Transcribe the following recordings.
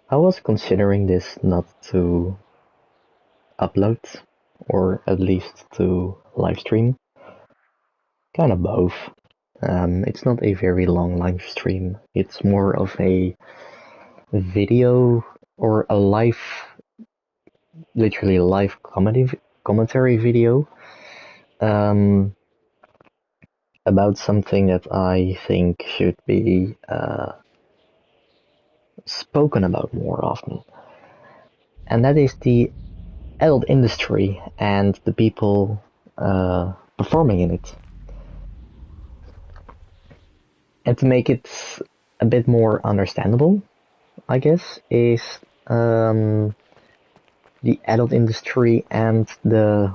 I was considering this not to upload, or at least to live stream. Kind of both. It's not a very long live stream. It's more of a video or a live, literally live commentary video um, about something that I think should be spoken about more often. And that is the adult industry and the people performing in it. And to make it a bit more understandable, I guess, is um, the adult industry and the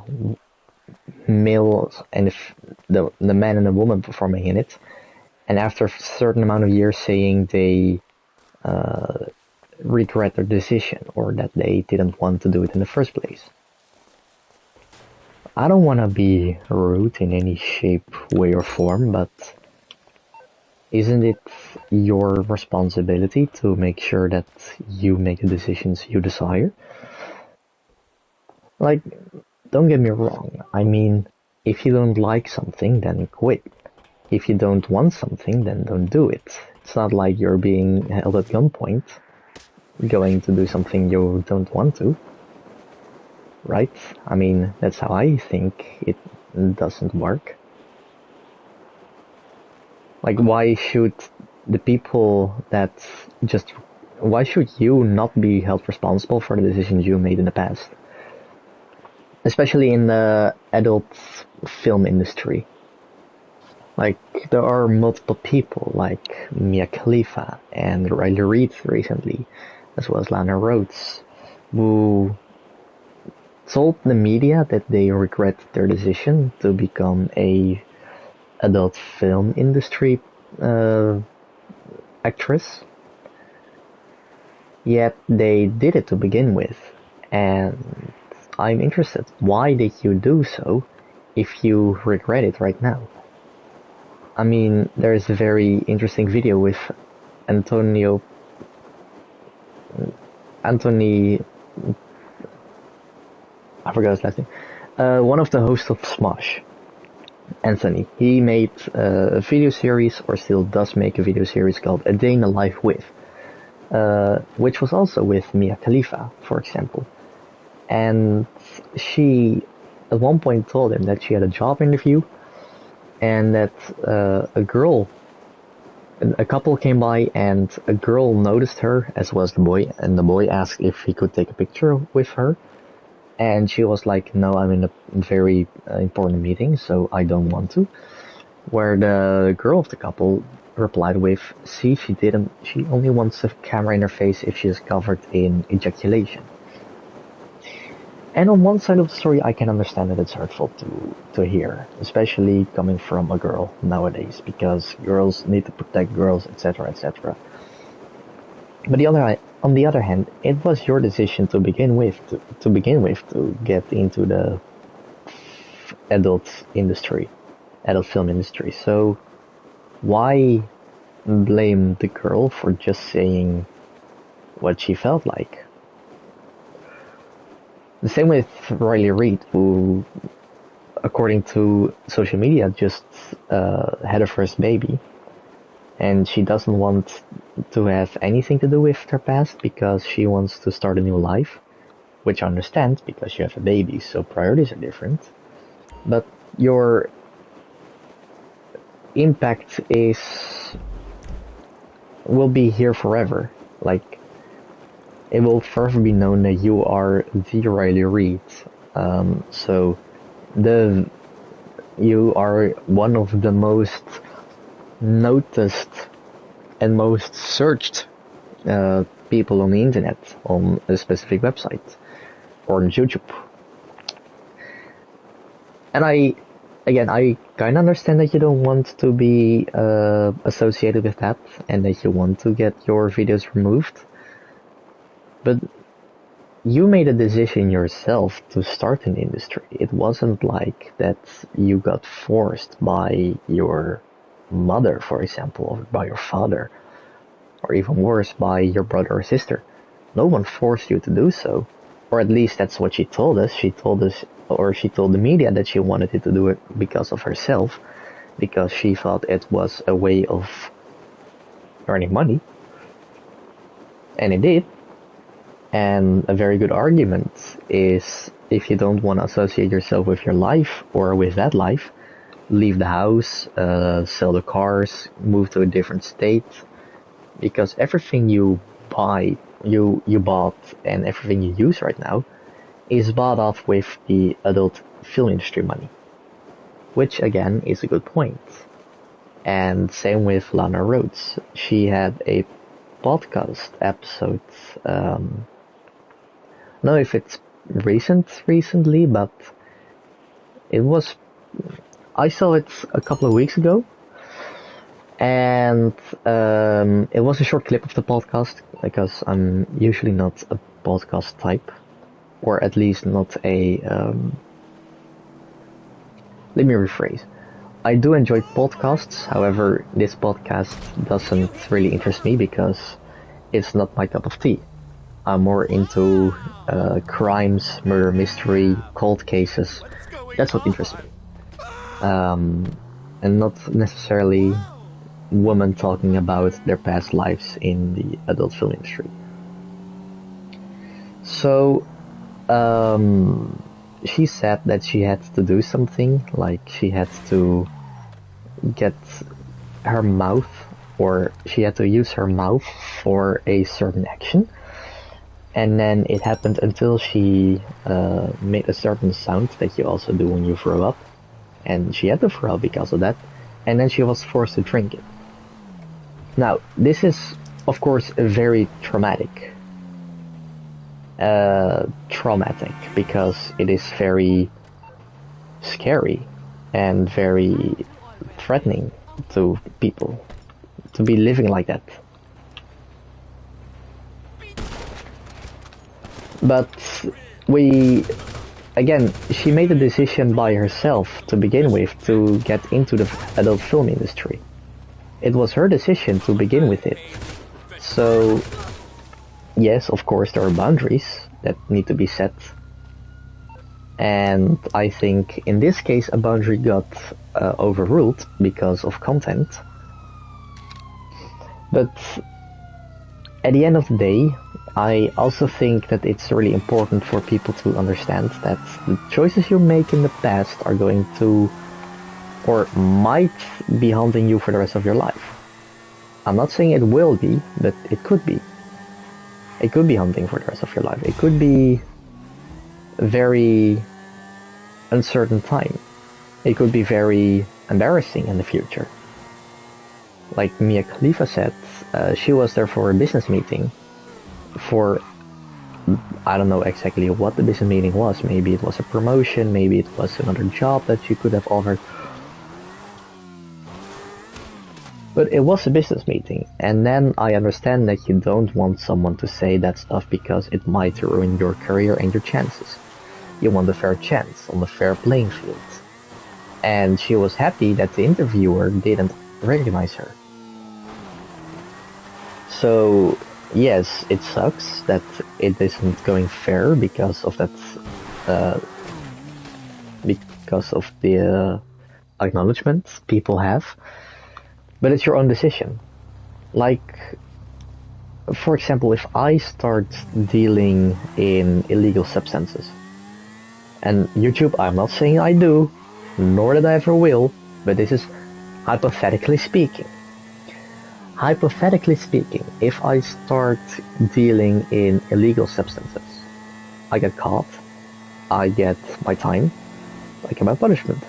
males and the man and the woman performing in it. And after a certain amount of years saying they regret their decision or that they didn't want to do it in the first place. I don't want to be rude in any shape, way, or form, but isn't it your responsibility to make sure that you make the decisions you desire? Like, don't get me wrong. I mean, if you don't like something, then quit. If you don't want something, then don't do it. It's not like you're being held at gunpoint, going to do something you don't want to. Right? I mean, that's how I think it doesn't work. Like, why should the people that just... Why should you not be held responsible for the decisions you made in the past? Especially in the adult film industry. Like, there are multiple people, like Mia Khalifa and Riley Reid recently, as well as Lana Rhoades, who told the media that they regret their decision to become a adult film industry actress. Yet they did it to begin with, and I'm interested. Why did you do so if you regret it right now? I mean, there's a very interesting video with Anthony, I forgot his last name. One of the hosts of Smosh, Anthony. He made a video series, or still does make a video series called A Day in the Life With, which was also with Mia Khalifa, for example. And she at one point told him that she had a job interview and that a couple came by and a girl noticed her as well as the boy, and the boy asked if he could take a picture with her. And she was like, no, I'm in a very important meeting, so I don't want to. Where the girl of the couple replied with, see, she only wants a camera in her face if she is covered in ejaculation. And on one side of the story, I can understand that it's hurtful to hear, especially coming from a girl nowadays, because girls need to protect girls, etc., etc. But on the other hand, it was your decision to begin with, to get into the adult film industry. So why blame the girl for just saying what she felt like? The same with Riley Reid, who, according to social media, just had her first baby. And she doesn't want to have anything to do with her past because she wants to start a new life. Which I understand, because you have a baby, so priorities are different. But your impact will be here forever. Like, it will forever be known that you are the Riley Reid. So you are one of the most noticed and most searched people on the internet, on a specific website, or on YouTube. And I kind of understand that you don't want to be associated with that, and that you want to get your videos removed. But you made a decision yourself to start in the industry. It wasn't like that you got forced by your mother, for example, or by your father, or even worse, by your brother or sister. No one forced you to do so. Or at least that's what she told us. She told us, or she told the media that she wanted to do it because of herself, because she thought it was a way of earning money. And it did. And a very good argument is, if you don't want to associate yourself with your life or with that life, leave the house, sell the cars, move to a different state, because everything you buy, you bought, and everything you use right now is bought off with the adult film industry money, which again is a good point. And same with Lana Rhoades. She had a podcast episode, I don't know if it's recently, but it was, I saw it a couple of weeks ago, and it was a short clip of the podcast, because I'm usually not a podcast type, or at least not a, let me rephrase. I do enjoy podcasts, however, this podcast doesn't really interest me because it's not my cup of tea. I'm more into crimes, murder, mystery, cold cases. That's what interests me. And not necessarily women talking about their past lives in the adult film industry. So, she said that she had to do something, like she had to get her mouth, or she had to use her mouth for a certain action. And then it happened until she made a certain sound that you also do when you throw up. And she had to throw up because of that. And then she was forced to drink it. Now, this is, of course, very traumatic. Because it is very scary and very threatening to people to be living like that. But she made a decision by herself to begin with to get into the adult film industry. It was her decision to begin with it. So, yes, of course, there are boundaries that need to be set. And I think in this case a boundary got overruled because of content. But at the end of the day, I also think that it's really important for people to understand that the choices you make in the past are going to, or might be, haunting you for the rest of your life. I'm not saying it will be, but it could be. It could be haunting for the rest of your life. It could be a very uncertain time. It could be very embarrassing in the future. Like Mia Khalifa said, she was there for a business meeting for, I don't know exactly what the business meeting was. Maybe it was a promotion, maybe it was another job that she could have offered. But it was a business meeting, and then I understand that you don't want someone to say that stuff because it might ruin your career and your chances. You want a fair chance on a fair playing field. And she was happy that the interviewer didn't recognize her. So, yes, it sucks that it isn't going fair because of that, because of the acknowledgement people have. But it's your own decision. Like, for example, if I start dealing in illegal substances, and YouTube, I'm not saying I do, nor that I ever will, but this is hypothetically speaking. Hypothetically speaking, if I start dealing in illegal substances, I get caught, I get my time, I get my punishment.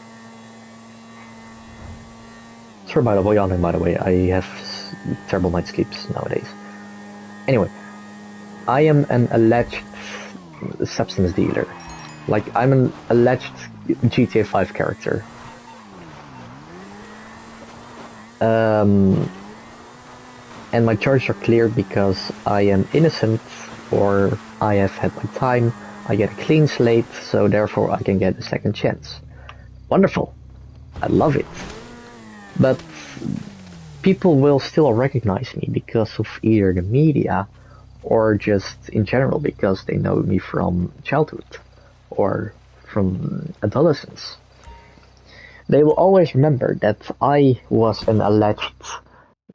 Sorry by the way, I have terrible night sleeps nowadays. Anyway, I am an alleged substance dealer. Like, I'm an alleged GTA 5 character. And my charges are cleared because I am innocent, or I have had my time, I get a clean slate, so therefore I can get a second chance. Wonderful. I love it. But people will still recognize me because of either the media or just in general because they know me from childhood or from adolescence. They will always remember that I was an alleged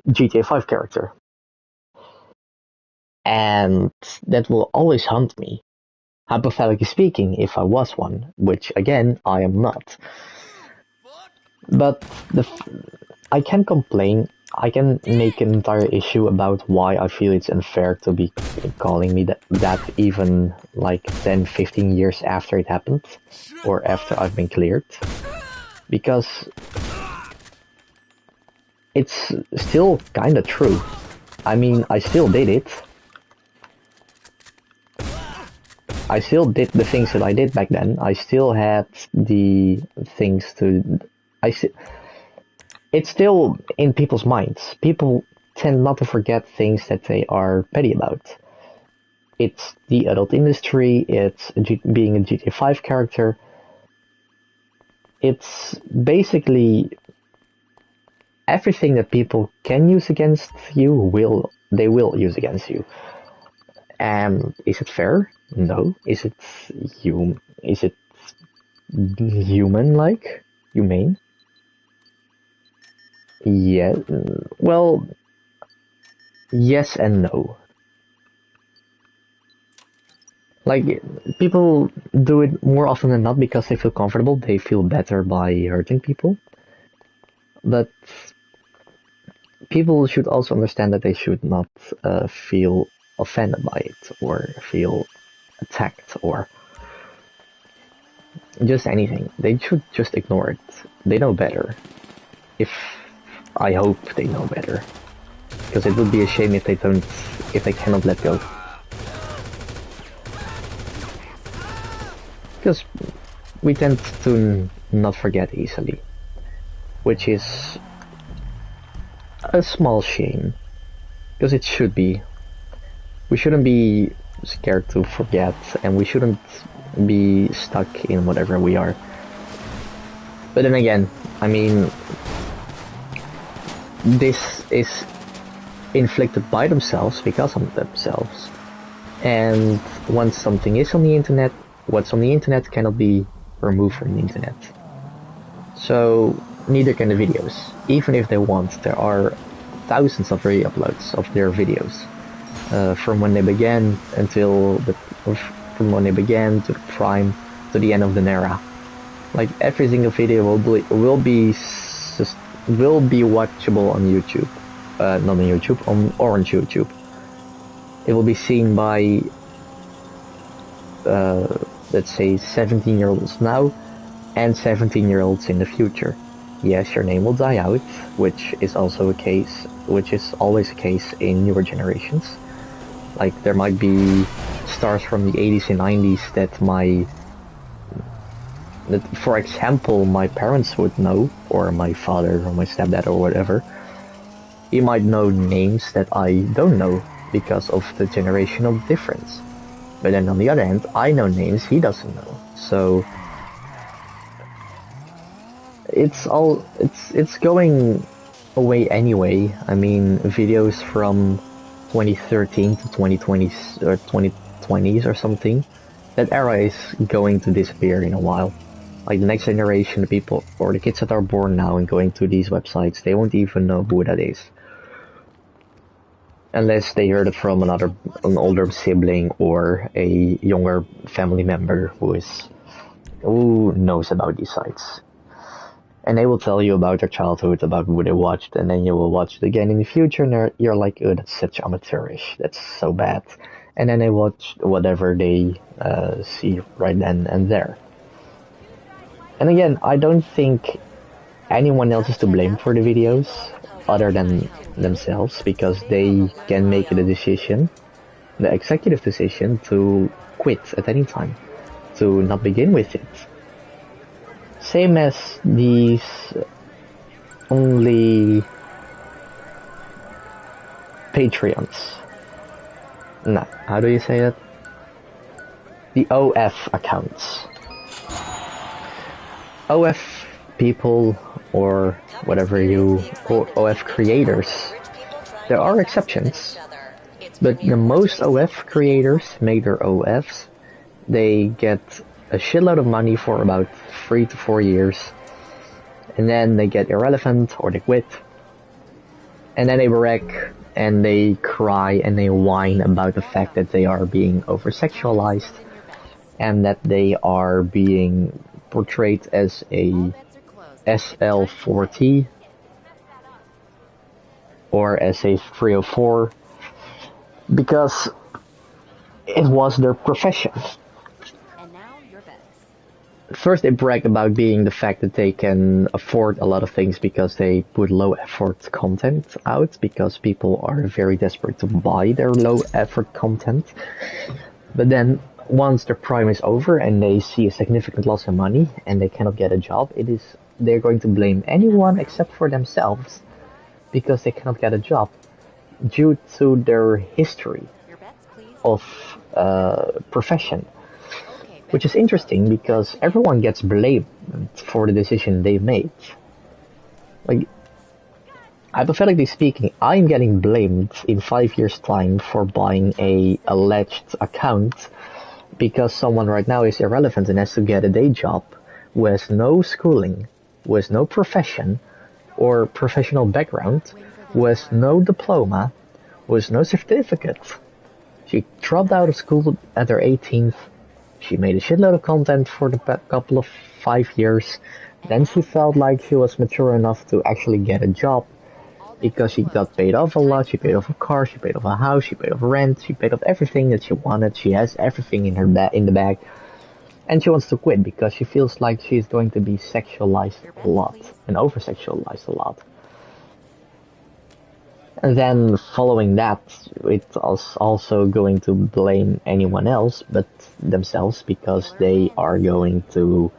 GTA 5 character. And that will always haunt me. Hypothetically speaking, if I was one, which again, I am not. But I can complain, I can make an entire issue about why I feel it's unfair to be calling me that even like 10, 15 years after it happened, or after I've been cleared. Because it's still kinda true. I mean, I still did it. I still did the things that I did back then. I still had the things to... It's still in people's minds. People tend not to forget things that they are petty about. It's the adult industry, it's being a GTA 5 character. It's basically everything that people can use against you, they will use against you. And is it fair? No. Is it human-like? Humane? Yeah. Well, yes and no. Like, people do it more often than not because they feel comfortable. They feel better by hurting people. But people should also understand that they should not feel offended by it or feel attacked or just anything. They should just ignore it. They know better. I hope they know better. Because it would be a shame if they cannot let go. Because we tend to not forget easily. Which is a small shame. Because it should be. We shouldn't be scared to forget, and we shouldn't be stuck in whatever we are. But then again, I mean, this is inflicted by themselves, because of themselves. And once something is on the internet, what's on the internet cannot be removed from the internet. So, neither can the videos. Even if they want, there are thousands of re-uploads of their videos. From when they began from when they began to the prime to the end of the era. Like every single video will be watchable on YouTube, not on YouTube, on Orange YouTube. It will be seen by let's say 17-year-olds now and 17-year-olds in the future. Yes, your name will die out, which is always a case in newer generations. Like, there might be stars from the 80s and 90s that for example, my parents would know, or my father, or my stepdad, or whatever. He might know names that I don't know because of the generational difference. But then on the other hand, I know names he doesn't know. So it's going away anyway. I mean, videos from 2013 to 2020 or 2020s or something, that era is going to disappear in a while. Like the next generation, the people or the kids that are born now and going to these websites, they won't even know who that is. Unless they heard it from an older sibling or a younger family member who knows about these sites. And they will tell you about their childhood, about who they watched, and then you will watch it again in the future, and you're like, oh, that's such amateurish, that's so bad. And then they watch whatever they see right then and there. And again, I don't think anyone else is to blame for the videos, other than themselves, because they can make the decision, the executive decision, to quit at any time, to not begin with it. Same as these only Patreons. No, how do you say that? The OF accounts. OF people, or whatever OF creators, there are exceptions. But the most OF creators make their OFs. They get a shitload of money for about 3 to 4 years, and then they get irrelevant or they quit, and then they wreck and they cry and they whine about the fact that they are being over-sexualized and that they are being portrayed as a SL4T or as a 304 because it was their profession. First, they brag about being the fact that they can afford a lot of things because they put low effort content out because people are very desperate to buy their low effort content. But then once their prime is over and they see a significant loss in money and they cannot get a job, they're going to blame anyone except for themselves because they cannot get a job due to their history of profession. Which is interesting because everyone gets blamed for the decision they made. Like, hypothetically speaking, I'm getting blamed in 5 years' time for buying a alleged account because someone right now is irrelevant and has to get a day job who has no schooling, who has no profession or professional background, who has no diploma, who has no certificate. She dropped out of school at her 18th. She made a shitload of content for the couple of 5 years. Then she felt like she was mature enough to actually get a job because she got paid off a lot. She paid off a car, she paid off a house, she paid off rent, she paid off everything that she wanted. She has everything in the bag. And she wants to quit because she feels like she's going to be sexualized a lot and over-sexualized a lot. And then following that, it's also going to blame anyone else but themselves because they are going to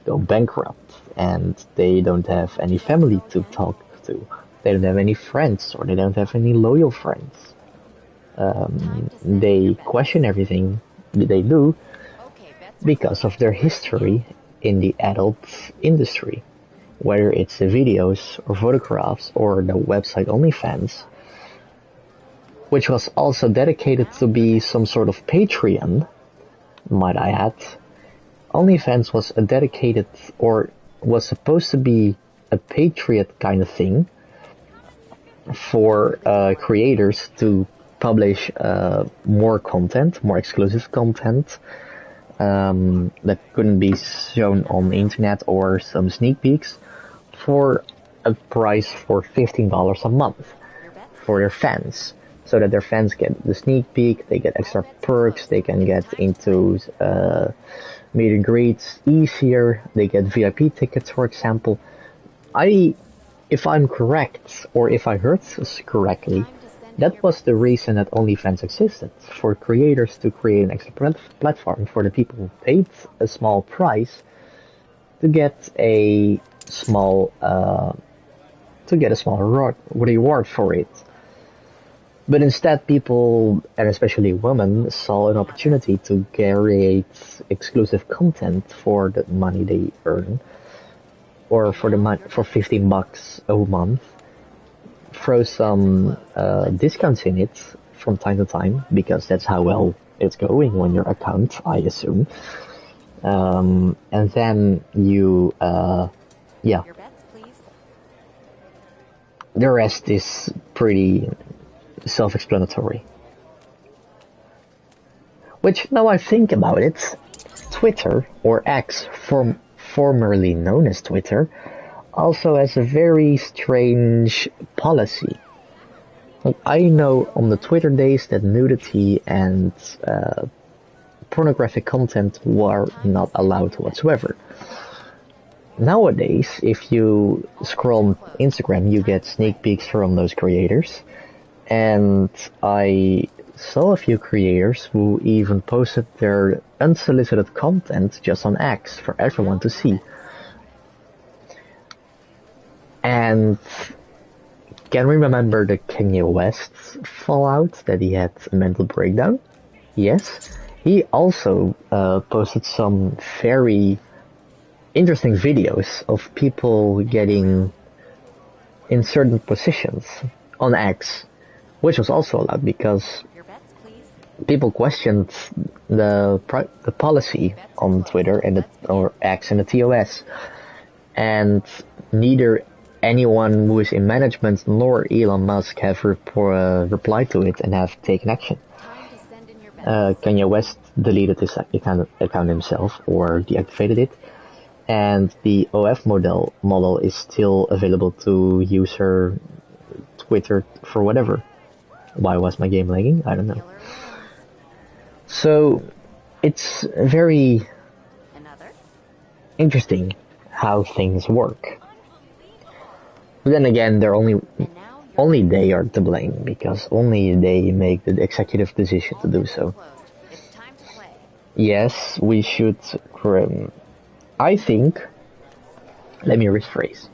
go bankrupt and they don't have any family to talk to. They don't have any friends or they don't have any loyal friends. They question everything they do because of their history in the adult industry. Whether it's the videos or photographs or the website OnlyFans, which was also dedicated to be some sort of Patreon, might I add. OnlyFans was a dedicated, or was supposed to be a Patriot kind of thing for creators to publish more content, more exclusive content, that couldn't be shown on the internet or some sneak peeks, for a price for $15 a month for their fans, so that their fans get the sneak peek, they get extra perks, they can get into meet and greets easier, they get VIP tickets, for example. If I'm correct, or if I heard this correctly, that was the reason that OnlyFans existed, for creators to create an extra platform for the people who paid a small price to get a small reward for it. But instead, people, and especially women, saw an opportunity to create exclusive content for the money they earn, or for $15 a month. Throw some discounts in it from time to time, because that's how well it's going on your account, I assume. And then you, yeah. The rest is pretty self-explanatory. Which, now I think about it, Twitter, or X, formerly known as Twitter, also has a very strange policy. Like, I know on the Twitter days that nudity and pornographic content were not allowed whatsoever. Nowadays, if you scroll on Instagram, you get sneak peeks from those creators. And I saw a few creators who even posted their unsolicited content just on X for everyone to see. And can we remember the Kanye West fallout, that he had a mental breakdown? Yes. He also posted some very interesting videos of people getting in certain positions on X, which was also allowed because people questioned the policy on Twitter or X and the TOS, and neither anyone who is in management nor Elon Musk have replied to it and have taken action. Kanye West deleted his account himself or deactivated it, and the OF model is still available to user Twitter for whatever. Why was my game lagging? I don't know. So it's very interesting how things work. But then again, they're only they are to blame because only they make the executive decision to do so. Yes, we should. I think. Let me rephrase.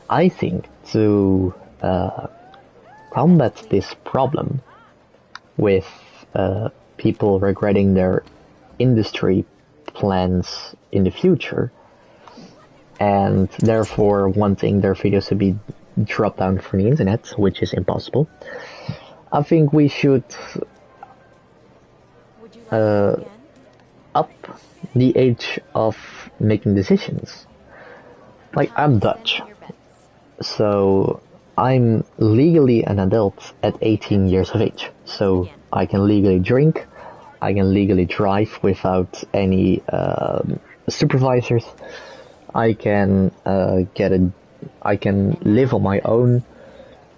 I think to combat this problem with people regretting their industry plans in the future and therefore wanting their videos to be dropped down from the internet, which is impossible. I think we should up the age of making decisions. Like, I'm Dutch, so I'm legally an adult at 18 years of age, so I can legally drink, I can legally drive without any supervisors, I can I can live on my own,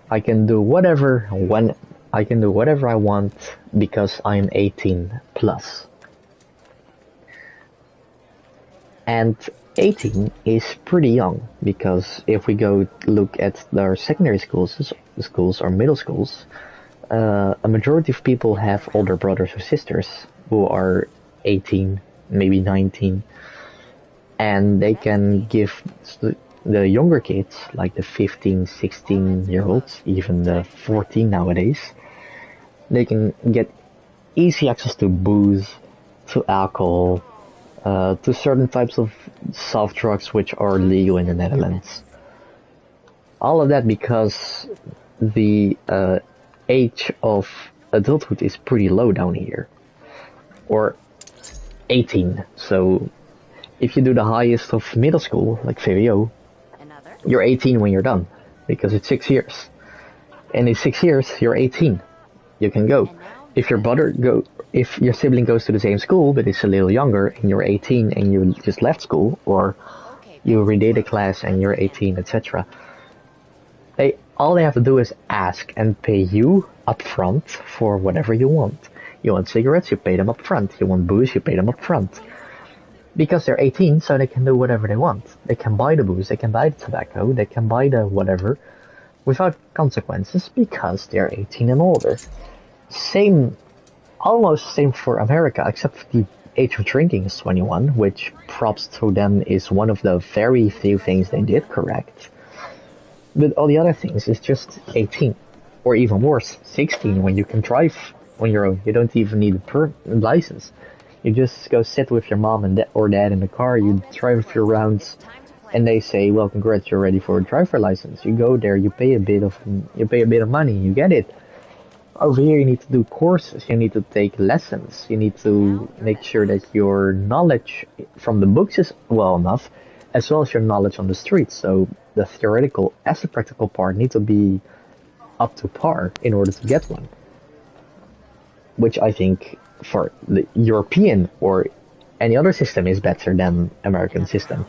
I can do whatever I want because I'm 18 plus. And 18 is pretty young, because if we go look at their secondary schools or middle schools, a majority of people have older brothers or sisters who are 18, maybe 19, and they can give the younger kids, like the 15, 16-year-olds, even the 14 nowadays, they can get easy access to booze, to alcohol, to certain types of soft drugs which are legal in the Netherlands. All of that because the age of adulthood is pretty low down here. Or 18. So if you do the highest of middle school, like VWO, you're 18 when you're done, because it's 6 years. And in 6 years, you're 18. You can go. If your sibling goes to the same school, but is a little younger, and you're 18 and you just left school, or you redid a class and you're 18, etc., all they have to do is ask and pay you up front for whatever you want. You want cigarettes, you pay them up front. You want booze, you pay them up front. Because they're 18, so they can do whatever they want. They can buy the booze, they can buy the tobacco, they can buy the whatever, without consequences, because they're 18 and older. Almost same for America, except the age of drinking is 21, which, props to them, is one of the very few things they did correct. But all the other things is just 18. Or even worse, 16, when you can drive on your own. You don't even need a license. You just go sit with your mom or dad in the car, you drive a few rounds, and they say, well, congrats, you're ready for a driver license. You go there, you pay a bit of money, you get it. Over here you need to do courses, you need to take lessons, you need to make sure that your knowledge from the books is well enough, as well as your knowledge on the streets. So the theoretical as the practical part need to be up to par in order to get one. Which I think for the European or any other system is better than American system.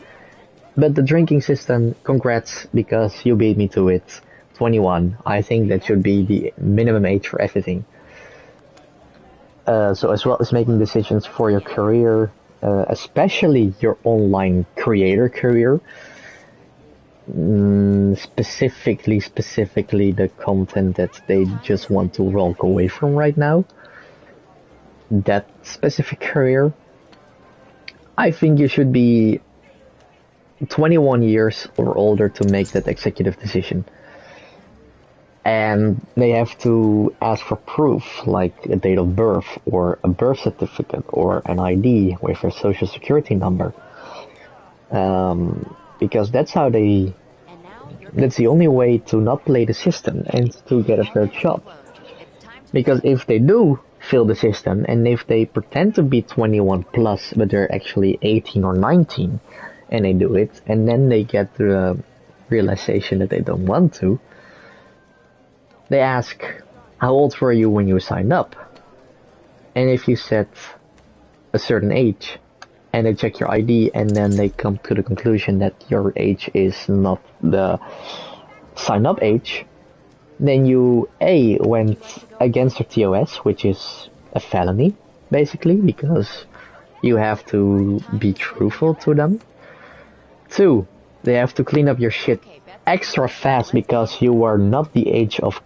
But the drinking system, congrats, because you beat me to it. 21. I think that should be the minimum age for everything. So as well as making decisions for your career, especially your online creator career, specifically the content that they just want to walk away from right now, that specific career, I think you should be 21 years or older to make that executive decision. And they have to ask for proof, like a date of birth, or a birth certificate, or an ID with their social security number. Because that's the only way to not play the system and to get a fair job. Because if they do fill the system, and if they pretend to be 21 plus, but they're actually 18 or 19, and they do it, and then they get the realization that they don't want to, they ask, how old were you when you signed up? And if you set a certain age, and they check your ID, and then they come to the conclusion that your age is not the sign-up age, then you A, went against your TOS, which is a felony, basically, because you have to be truthful to them. 2, they have to clean up your shit extra fast because you are not the age of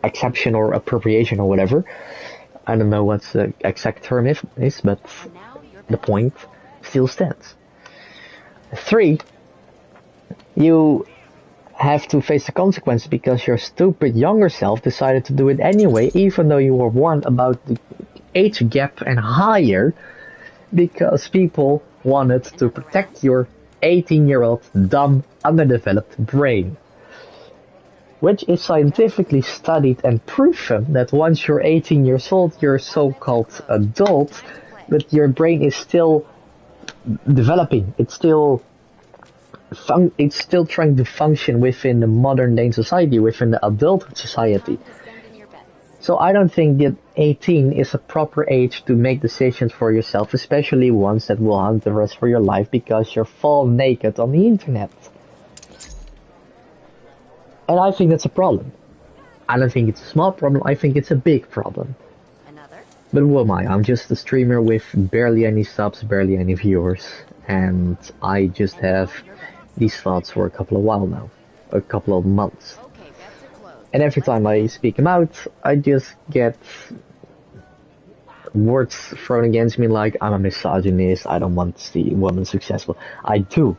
exception or appropriation or whatever. I don't know what the exact term is, but the point still stands. 3, you have to face the consequence because your stupid younger self decided to do it anyway, even though you were warned about the age gap and higher, because people wanted to protect your 18-year-old dumb, underdeveloped brain. Which is scientifically studied and proven that once you're 18 years old, you're a so-called adult, but your brain is still developing. It's still trying to function within the modern day society, within the adult society. So I don't think that 18 is a proper age to make decisions for yourself, especially ones that will haunt the rest of your life because you're fall naked on the internet. And I think that's a problem. I don't think it's a small problem, I think it's a big problem. But who am I? I'm just a streamer with barely any subs, barely any viewers, and I just have these thoughts for a couple of months. And every time I speak them out, I just get words thrown against me like I'm a misogynist, I don't want to see women successful. I do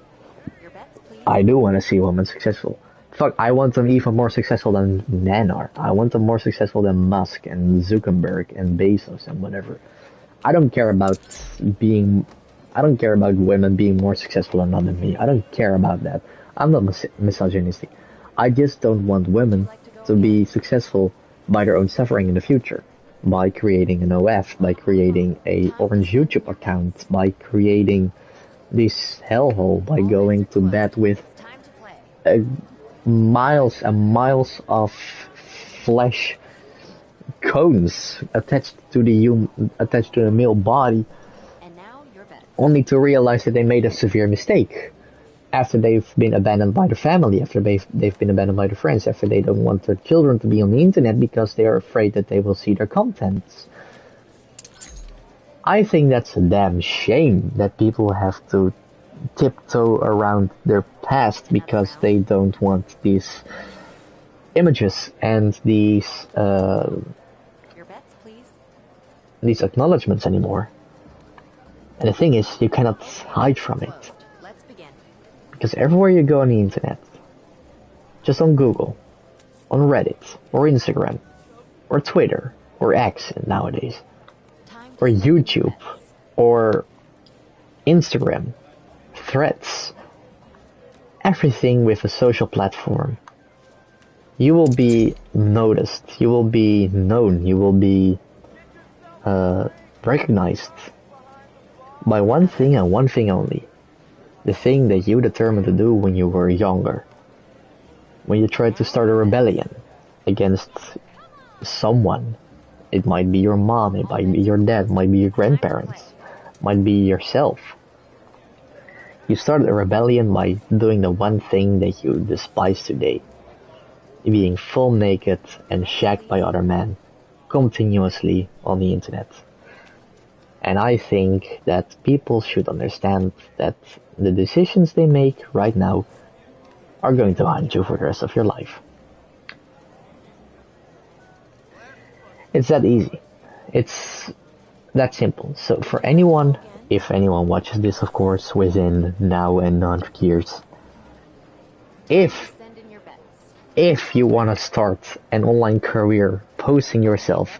want to see women successful. Fuck, I want them even more successful than men are. I want them more successful than Musk and Zuckerberg and Bezos and whatever. I don't care about women being more successful than me. I don't care about that. I'm not misogynistic. I just don't want women to be successful by their own suffering in the future. By creating an OF, by creating a orange YouTube account, by creating this hellhole, by going to bed with miles and miles of flesh cones attached to the male body, only to realize that they made a severe mistake after they've been abandoned by the family, after they've been abandoned by their friends, after they don't want their children to be on the internet because they are afraid that they will see their contents. I think that's a damn shame that people have to tiptoe around their past because they don't want these images and these acknowledgements anymore. And the thing is, you cannot hide from it. Because everywhere you go on the internet, just on Google, on Reddit, or Instagram, or Twitter, or X nowadays, or YouTube, or Instagram, Threads, everything with a social platform, you will be noticed, you will be known, you will be recognized by one thing and one thing only. The thing that you determined to do when you were younger. When you tried to start a rebellion against someone. It might be your mom, it might be your dad, it might be your grandparents, it might be yourself. You started a rebellion by doing the one thing that you despise today. Being full naked and shagged by other men continuously on the internet. And I think that people should understand that the decisions they make right now are going to haunt you for the rest of your life. It's that easy. It's that simple. So for anyone, if anyone watches this, of course, within now and 100 years, if you want to start an online career posting yourself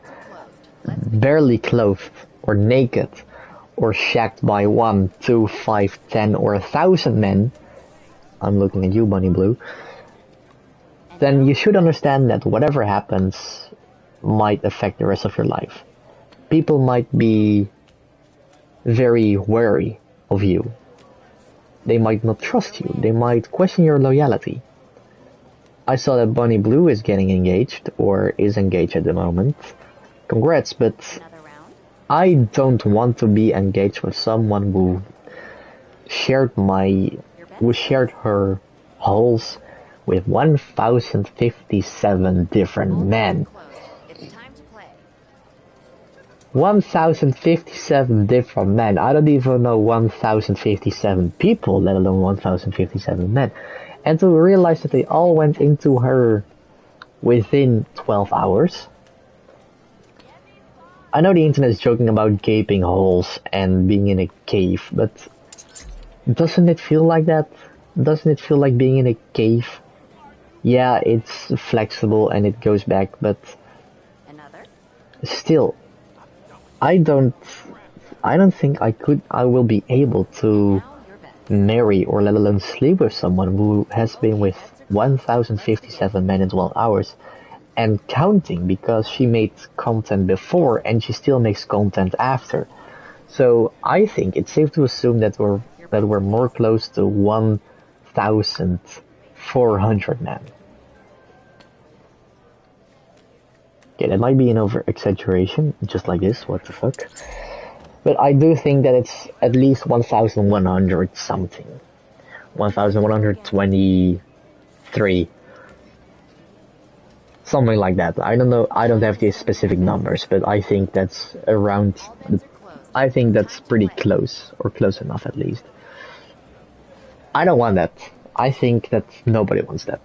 barely clothed or naked or shagged by 1, 2, 5, 10 or 1,000 men, I'm looking at you, Bunny Blue, then you should understand that whatever happens, might affect the rest of your life. People might be very wary of you. They might not trust you. They might question your loyalty. I saw that Bonnie Blue is getting engaged, or is engaged at the moment. Congrats, but I don't want to be engaged with someone who shared her holes with 1,057 different men. 1,057 different men. I don't even know 1,057 people, let alone 1,057 men. And to realize that they all went into her within 12 hours. I know the internet is joking about gaping holes and being in a cave, but doesn't it feel like that? Doesn't it feel like being in a cave? Yeah, it's flexible and it goes back, but still, I don't think I will be able to marry or let alone sleep with someone who has been with 1,057 men in 12 hours and counting, because she made content before and she still makes content after. So I think it's safe to assume that we're more close to 1,400 men. Okay, that might be an over-exaggeration, just like this, what the fuck. But I do think that it's at least 1,100 something. 1,123. Something like that. I don't know, I don't have the specific numbers, but I think that's I think that's pretty close, or close enough at least. I don't want that. I think that nobody wants that.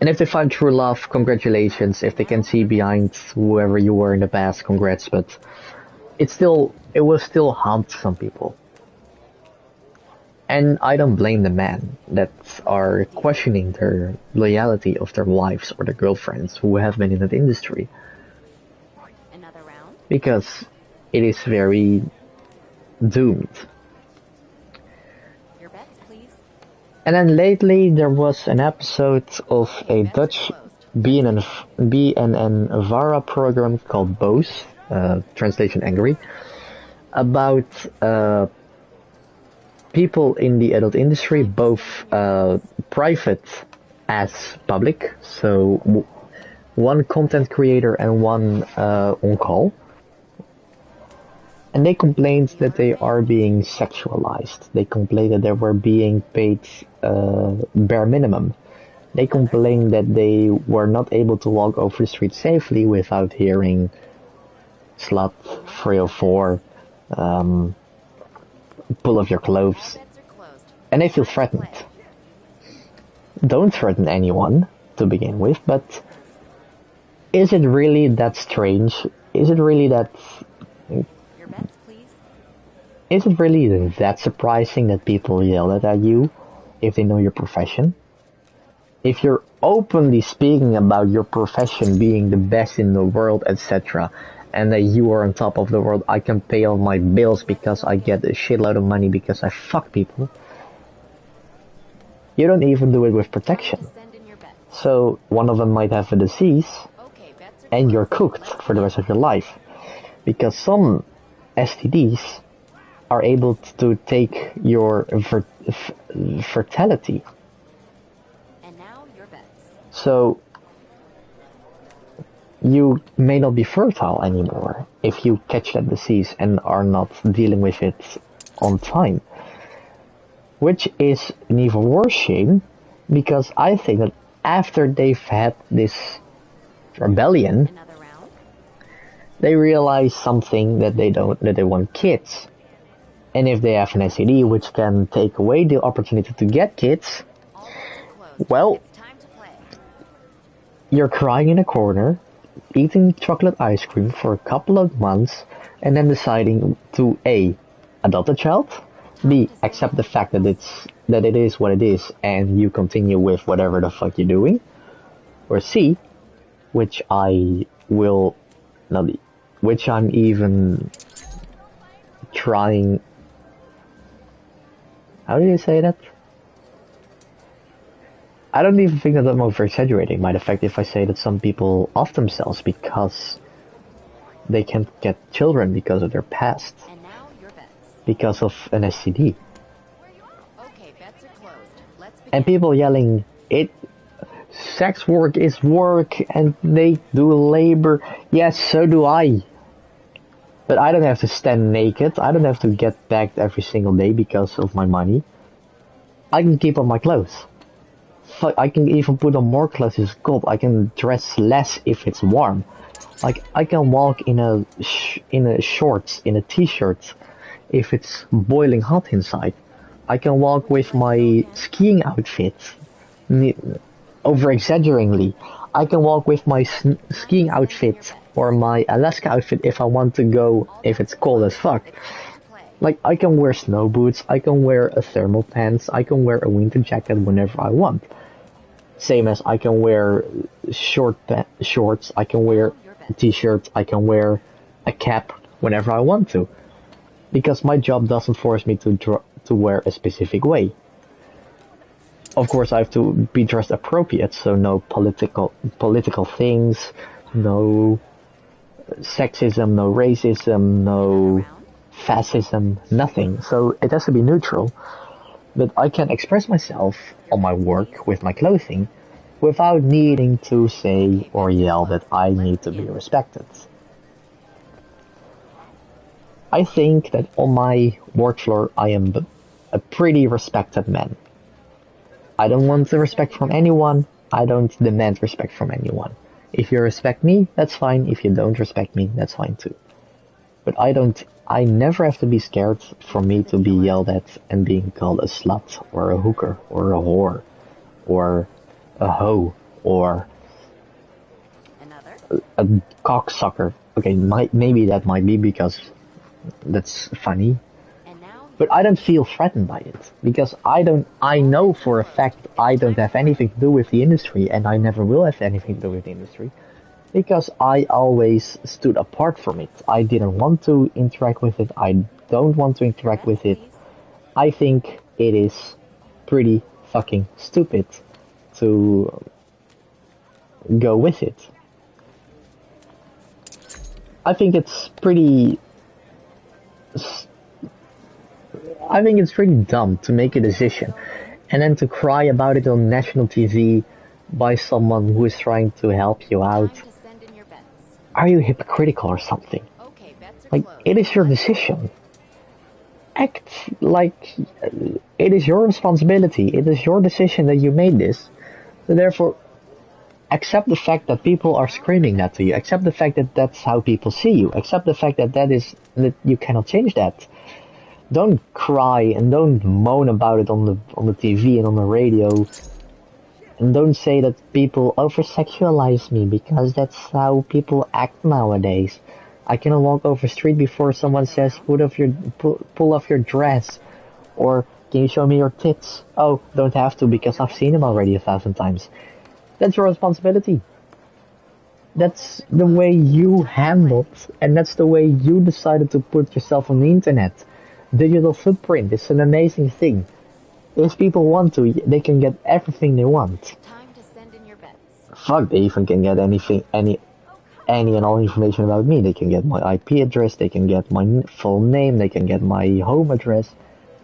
And if they find true love, congratulations. If they can see behind whoever you were in the past, congrats, but it will still haunt some people. And I don't blame the men that are questioning their loyalty of their wives or their girlfriends who have been in that industry. Because it is very doomed. And then lately there was an episode of a Dutch BNN VARA program called Boos, translation angry, about people in the adult industry, both private as public, so one content creator and one on call. And they complained that they are being sexualized. They complained that they were being paid bare minimum. They complained that they were not able to walk over the street safely without hearing slut 304, pull off your clothes. And they feel threatened. Don't threaten anyone to begin with, but is it really that strange? Is it really that surprising that people yell at you if they know your profession? If you're openly speaking about your profession being the best in the world, etc., and that you are on top of the world, I can pay all my bills because I get a shitload of money because I fuck people. You don't even do it with protection. So one of them might have a disease and you're cooked for the rest of your life. Because some STDs are able to take your fertility. So you may not be fertile anymore if you catch that disease and are not dealing with it on time. Which is an even worse shame, because I think that after they've had this rebellion, they realize something, that they want kids. And if they have an STD which can take away the opportunity to get kids, well, you're crying in a corner, eating chocolate ice cream for a couple of months, and then deciding to A, adopt a child, B, accept the fact that it is what it is and you continue with whatever the fuck you're doing, or C, which I'm even trying, how do you say that? I don't even think that I'm over exaggerating by the fact if I say that some people off themselves because they can't get children because of their past, And now your bets. because of an STD. Okay, bets are closed. Let's begin. And people yelling, sex work is work and they do labor. Yes, so do I. But I don't have to stand naked. I don't have to get bagged every single day because of my money. I can keep on my clothes. I can even put on more clothes if it's cold. I can dress less if it's warm. Like I can walk in a shorts, in a t-shirt, if it's boiling hot inside. I can walk with my skiing outfit, over exaggeringly. I can walk with my skiing outfit or my Alaska outfit if I want to go if it's cold as fuck. Like I can wear snow boots, I can wear a thermal pants, I can wear a winter jacket whenever I want. Same as I can wear shorts, I can wear t-shirts, I can wear a cap whenever I want to. Because my job doesn't force me to wear a specific way. Of course I have to be dressed appropriate, so no political things, no sexism, no racism, no fascism, nothing. So it has to be neutral. But I can express myself on my work with my clothing without needing to say or yell that I need to be respected. I think that on my work floor I am a pretty respected man. I don't want the respect from anyone, I don't demand respect from anyone. If you respect me, that's fine. If you don't respect me, that's fine too. But I never have to be scared for me to be yelled at and being called a slut or a hooker or a whore or a hoe or a cocksucker. Okay, maybe that might be because that's funny. But I don't feel threatened by it because I know for a fact I don't have anything to do with the industry and I never will have anything to do with the industry. Because I always stood apart from it. I didn't want to interact with it. I don't want to interact with it. I think it is pretty fucking stupid to go with it. I think it's pretty dumb to make a decision and then to cry about it on national TV by someone who is trying to help you out. Are you hypocritical or something? Like, it is your decision. Act like it is your responsibility. It is your decision that you made this. So therefore, accept the fact that people are screaming that to you. Accept the fact that that's how people see you. Accept the fact that you cannot change that. Don't cry and don't moan about it on the TV and on the radio. And don't say that people over-sexualize me because that's how people act nowadays. I cannot walk over the street before someone says pull off your dress or can you show me your tits? Oh, don't have to because I've seen them already 1,000 times. That's your responsibility. That's the way you handled and that's the way you decided to put yourself on the internet. Digital footprint is an amazing thing. If people want to, they can get everything they want. Time to send in your bets. Fuck, they even can get anything, any and all information about me. They can get my IP address, they can get my full name, they can get my home address,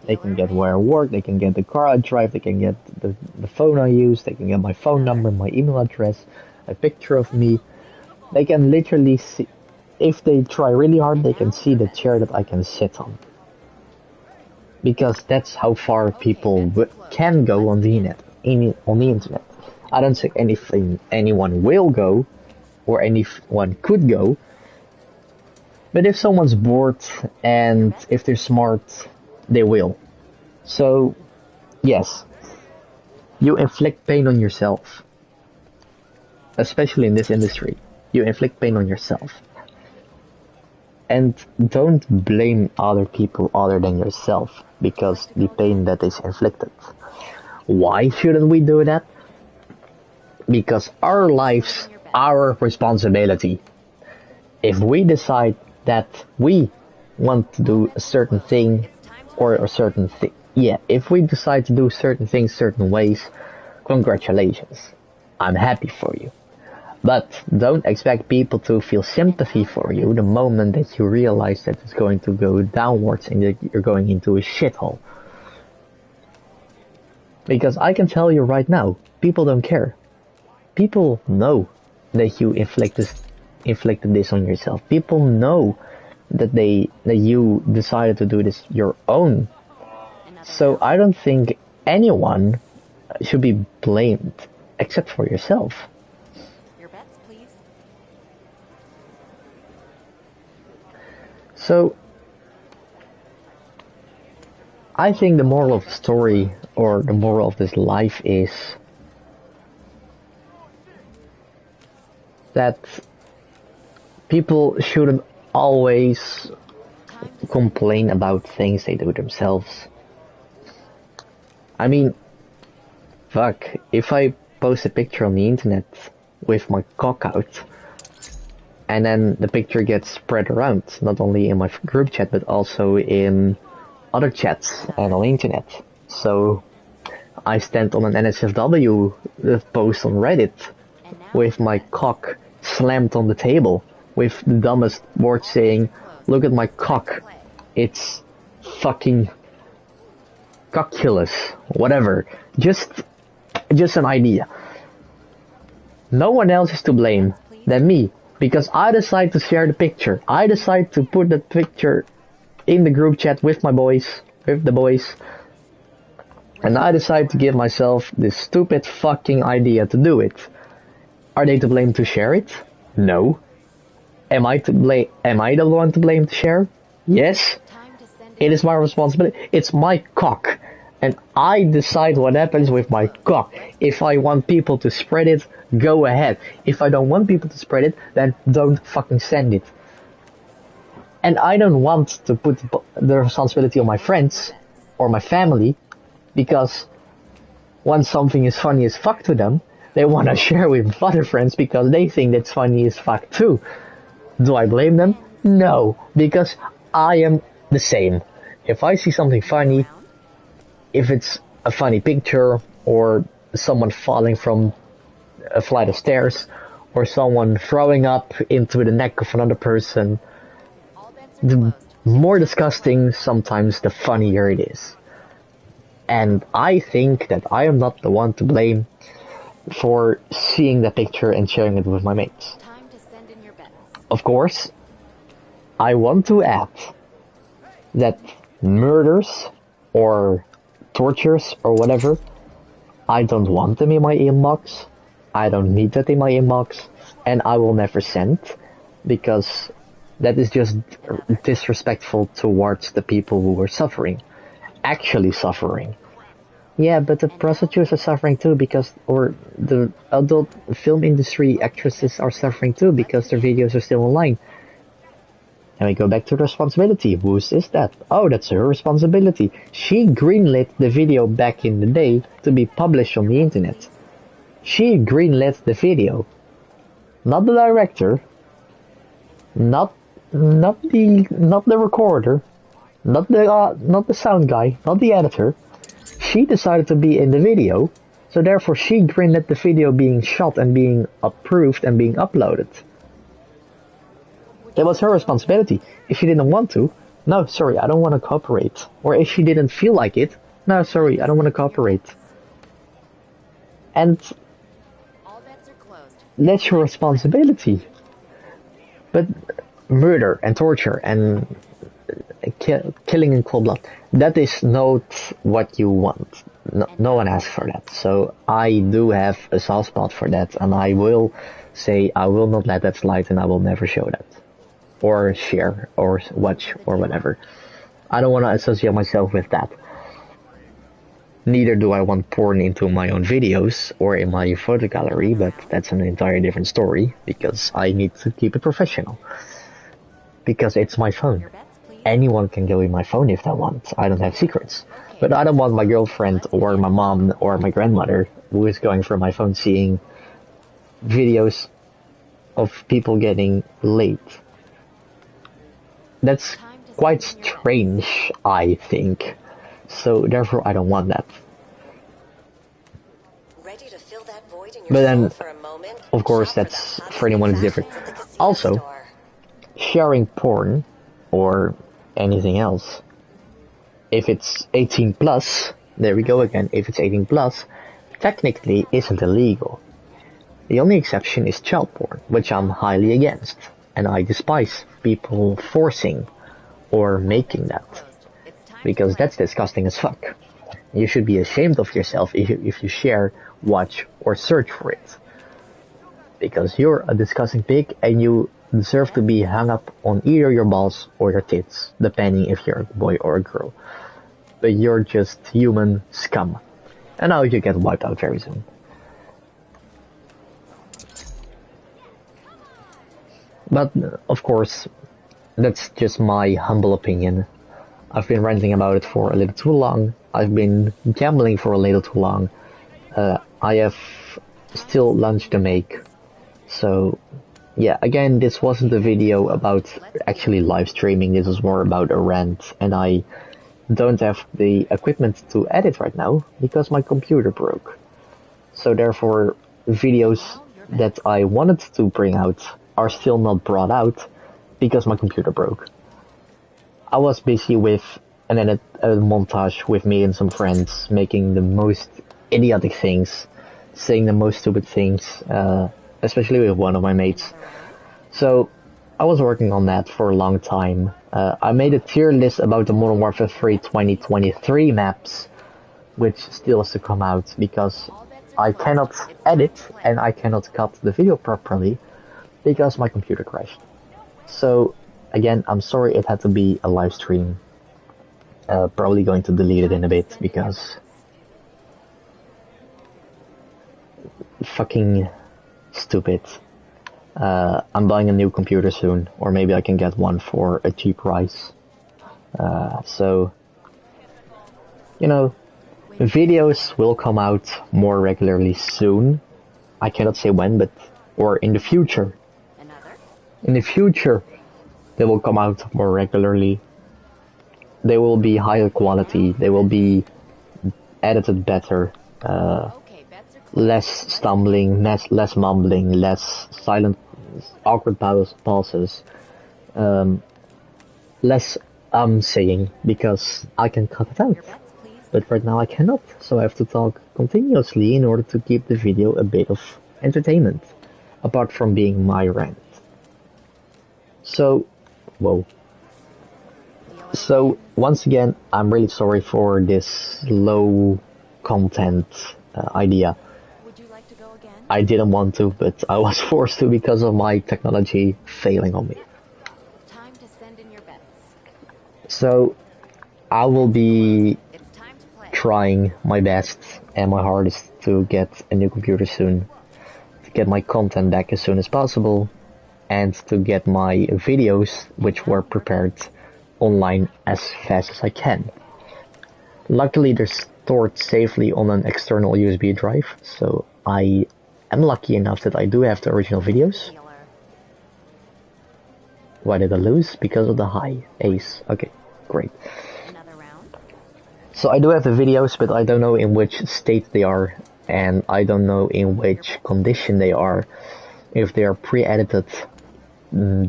they can get where I work, they can get the car I drive, they can get the phone I use, they can get my phone number, my email address, a picture of me. They can literally see, if they try really hard, they can see the chair that I can sit on. Because that's how far people can go on the internet. I don't think anyone will go, or anyone could go. But if someone's bored and if they're smart, they will. So, yes, you inflict pain on yourself. Especially in this industry, you inflict pain on yourself. And don't blame other people other than yourself because the pain that is inflicted. Why shouldn't we do that? Because our lives, our responsibility. If we decide that we want to do a certain thing or a certain thing, if we decide to do certain things certain ways, Congratulations. I'm happy for you. But don't expect people to feel sympathy for you the moment that you realize that it's going to go downwards and that you're going into a shithole. Because I can tell you right now, people don't care. People know that you inflicted this on yourself. People know that you decided to do this your own. So I don't think anyone should be blamed except for yourself. So, I think the moral of the story, or the moral of this life, is that people shouldn't always complain about things they do themselves. I mean, fuck, if I post a picture on the internet with my cock out, and then the picture gets spread around, not only in my group chat, but also in other chats and on the internet. So, I stand on an NSFW post on Reddit with my cock slammed on the table, with the dumbest word saying, "Look at my cock, it's fucking cockulous," whatever. Just an idea. No one else is to blame than me. Because I decide to share the picture. I decide to put the picture in the group chat with the boys. And I decide to give myself this stupid fucking idea to do it. Are they to blame to share it? No. Am I the one to blame to share? Yes. It is my responsibility. It's my cock. And I decide what happens with my cock. If I want people to spread it, go ahead. If I don't want people to spread it, then don't fucking send it. And I don't want to put the responsibility on my friends or my family, because once something is funny as fuck to them, they want to share with other friends because they think that's funny as fuck too. Do I blame them? No, because I am the same. If I see something funny, if it's a funny picture, or someone falling from a flight of stairs, or someone throwing up into the neck of another person, the more disgusting sometimes the funnier it is. And I think that I am not the one to blame for seeing the picture and sharing it with my mates. Of course, I want to add that murders or tortures or whatever, I don't want them in my inbox. I don't need that in my inbox, and I will never send, because that is just disrespectful towards the people who are suffering, actually suffering. Yeah, but the prostitutes are suffering too, because, or the adult film industry actresses are suffering too, because their videos are still online. And we go back to the responsibility. Whose is that? Oh, that's her responsibility. She greenlit the video back in the day to be published on the internet. She greenlit the video. Not the director. Not the recorder. Not the sound guy. Not the editor. She decided to be in the video, so therefore she greenlit the video being shot and being approved and being uploaded. It was her responsibility. If she didn't want to, no, sorry, I don't want to cooperate. Or if she didn't feel like it, no, sorry, I don't want to cooperate. And that's your responsibility. But murder and torture and killing in cold blood, that is not what you want. No one asked for that. So I do have a soft spot for that, and I will say I will not let that slide, and I will never show that. Or share, or watch, or whatever. I don't want to associate myself with that. Neither do I want porn into my own videos, or in my photo gallery, but that's an entirely different story, because I need to keep it professional. Because it's my phone. Anyone can go in my phone if they want. I don't have secrets. But I don't want my girlfriend, or my mom, or my grandmother, who is going through my phone, seeing videos of people getting laid. That's quite strange, I think. So therefore I don't want that. But then, of course, that's for anyone it's different. Also, sharing porn or anything else, if it's 18 plus, there we go again, if it's 18 plus, technically isn't illegal. The only exception is child porn, which I'm highly against, and I despise people forcing or making that, because that's disgusting as fuck. You should be ashamed of yourself if you share, watch, or search for it. Because you're a disgusting pig and you deserve to be hung up on either your balls or your tits, depending if you're a boy or a girl. But you're just human scum. And now you get wiped out very soon. But, of course, that's just my humble opinion. I've been ranting about it for a little too long. I've been gambling for a little too long. I have still lunch to make. So, yeah, again, this wasn't a video about actually live streaming. This was more about a rant. And I don't have the equipment to edit right now because my computer broke. So therefore, videos that I wanted to bring out are still not brought out because my computer broke. I was busy with a montage with me and some friends making the most idiotic things, saying the most stupid things, especially with one of my mates. So I was working on that for a long time. I made a tier list about the Modern Warfare 3 2023 maps, which still has to come out because I cannot edit and I cannot cut the video properly because my computer crashed. So again, I'm sorry it had to be a live stream. Probably going to delete it in a bit because fucking stupid. I'm buying a new computer soon, or maybe I can get one for a cheap price. So, you know, videos will come out more regularly soon. I cannot say when, but, or in the future. In the future, they will come out more regularly. They will be higher quality. They will be edited better. Less stumbling, less mumbling, less silent, awkward pauses. Less saying, because I can cut it out. But right now I cannot, so I have to talk continuously in order to keep the video a bit of entertainment, apart from being my rant. So, whoa. So, once again, I'm really sorry for this low content idea. Would you like to go again? I didn't want to, but I was forced to because of my technology failing on me. Time to send in your bets. So, I will be It's time to play. trying my best and my hardest to get a new computer soon, to get my content back as soon as possible, and to get my videos, which were prepared, online as fast as I can. Luckily, they're stored safely on an external USB drive, so I am lucky enough that I do have the original videos. Healer. Why did I lose? Because of the high ace. Okay, great. Another round. So I do have the videos, but I don't know in which state they are, and I don't know in which condition they are, if they are pre-edited,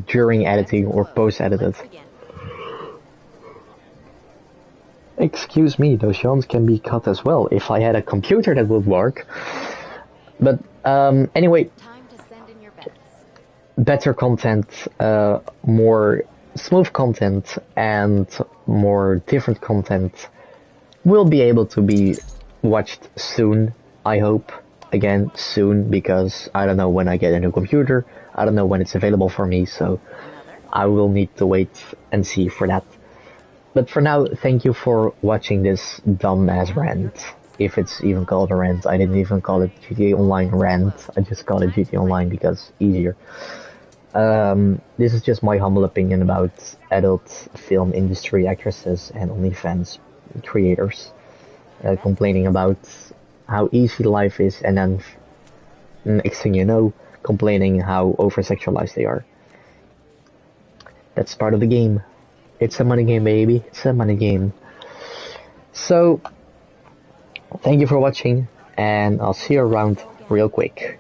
during editing, or post-edited. Let's begin. Excuse me, those yawns can be cut as well. If I had a computer that would work. But anyway, Time to send in your bets. better content, more smooth content, and more different content will be able to be watched soon, I hope. Again, soon, because I don't know when I get a new computer. I don't know when it's available for me, so I will need to wait and see for that. But for now, thank you for watching this dumbass rant. If it's even called a rant, I didn't even call it GTA Online rant. I just called it GTA Online because easier. This is just my humble opinion about adult film industry actresses and OnlyFans creators complaining about how easy life is, and then next thing you know, complaining how over-sexualized they are. That's part of the game. It's a money game, baby. It's a money game. So, thank you for watching, and I'll see you around. real quick.